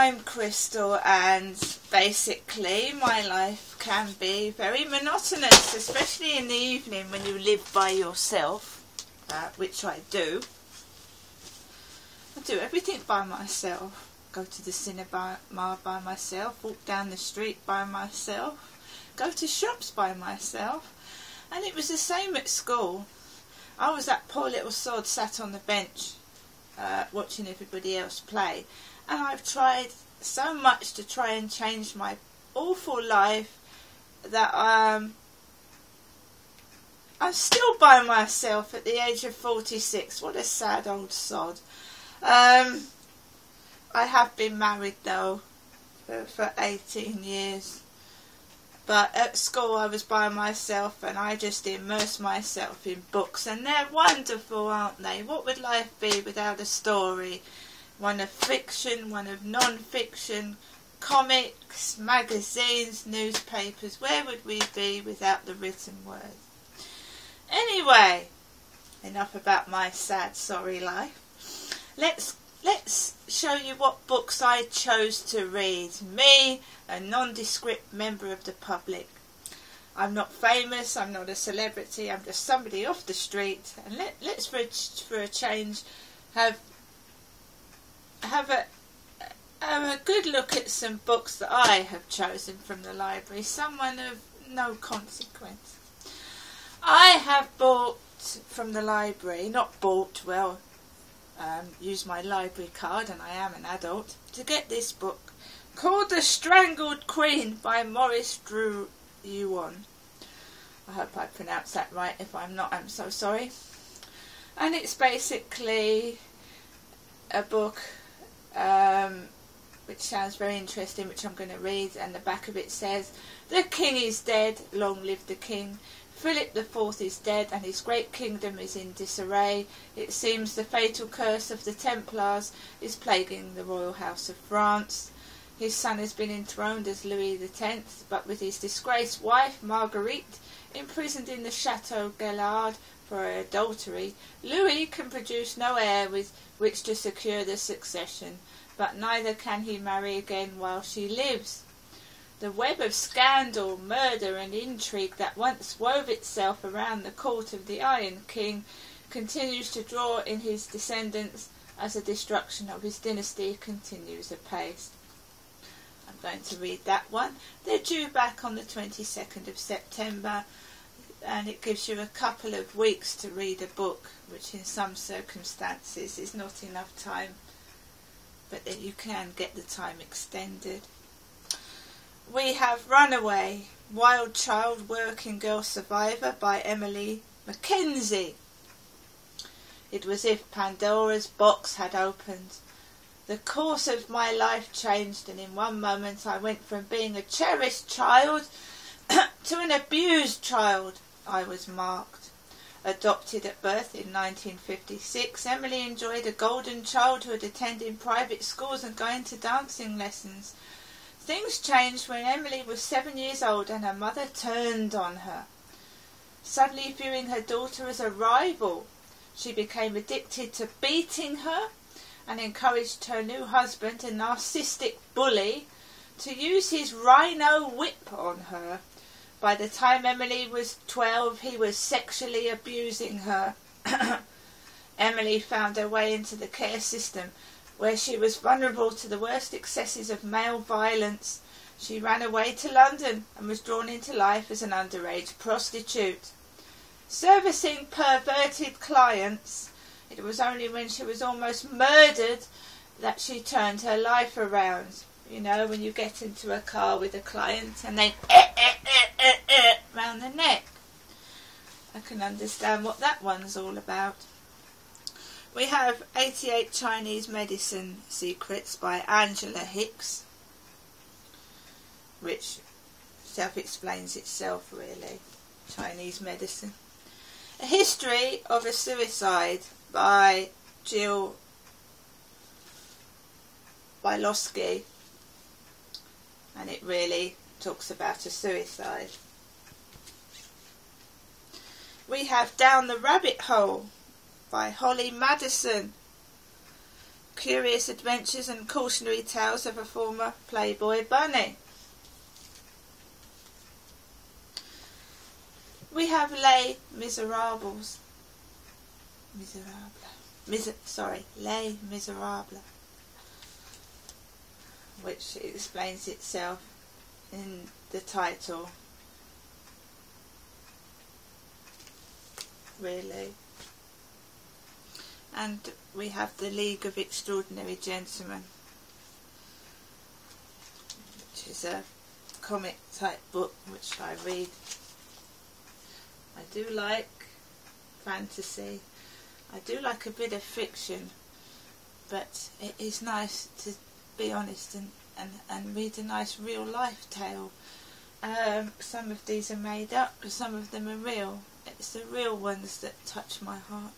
I'm Crystal, and basically my life can be very monotonous, especially in the evening when you live by yourself, which I do. I do everything by myself. Go to the cinema by myself, walk down the street by myself, go to shops by myself. And it was the same at school. I was that poor little sod sat on the bench watching everybody else play. And I've tried so much to try and change my awful life that I'm still by myself at the age of 46. What a sad old sod. I have been married though for 18 years. But at school I was by myself and I just immersed myself in books. And they're wonderful, aren't they? What would life be without a story? One of fiction, one of non-fiction, comics, magazines, newspapers. Where would we be without the written word? Anyway, enough about my sad, sorry life. Let's show you what books I chose to read. Me, a nondescript member of the public. I'm not famous, I'm not a celebrity, I'm just somebody off the street. And let's for a change have a good look at some books that I have chosen from the library, someone of no consequence. I have bought from the library, not bought, well, used my library card, and I am an adult, to get this book called The Strangled Queen by Maurice Druon. I hope I pronounced that right. If I'm not, I'm so sorry. And it's basically a book which sounds very interesting, which I'm going to read, and the back of it says, "The king is dead, long live the king. Philip IV is dead and his great kingdom is in disarray. It seems the fatal curse of the Templars is plaguing the royal house of France. His son has been enthroned as Louis X, but with his disgraced wife, Marguerite, imprisoned in the Chateau Galard for her adultery, Louis can produce no heir with which to secure the succession, but neither can he marry again while she lives. The web of scandal, murder and intrigue that once wove itself around the court of the Iron King continues to draw in his descendants as the destruction of his dynasty continues apace." I'm going to read that one. They're due back on the 22nd of September, and it gives you a couple of weeks to read a book, which in some circumstances is not enough time, but then you can get the time extended. We have Runaway, Wild Child Working Girl Survivor by Emily Mackenzie. It was as if Pandora's box had opened. The course of my life changed, and in one moment I went from being a cherished child to an abused child. I was marked. Adopted at birth in 1956, Emily enjoyed a golden childhood, attending private schools and going to dancing lessons. Things changed when Emily was 7 years old and her mother turned on her. Suddenly viewing her daughter as a rival, she became addicted to beating her and encouraged her new husband, a narcissistic bully, to use his rhino whip on her. By the time Emily was 12, he was sexually abusing her. Emily found her way into the care system, where she was vulnerable to the worst excesses of male violence. She ran away to London and was drawn into life as an underage prostitute. Servicing perverted clients, it was only when she was almost murdered that she turned her life around. You know, when you get into a car with a client and they round the neck. I can understand what that one's all about. We have 88 Chinese Medicine Secrets by Angela Hicks, which self-explains itself really. Chinese medicine. A History of a Suicide by Jill Wylosky, and it really talks about a suicide. We have Down the Rabbit Hole by Holly Madison. Curious adventures and cautionary tales of a former Playboy bunny. We have Les Miserables. Les Miserables, which explains itself in the title, really. And we have the League of Extraordinary Gentlemen, which is a comic type book which I read. I do like fantasy. I do like a bit of fiction, but it is nice to be honest and read a nice real life tale. Some of these are made up, but some of them are real. It's the real ones that touch my heart.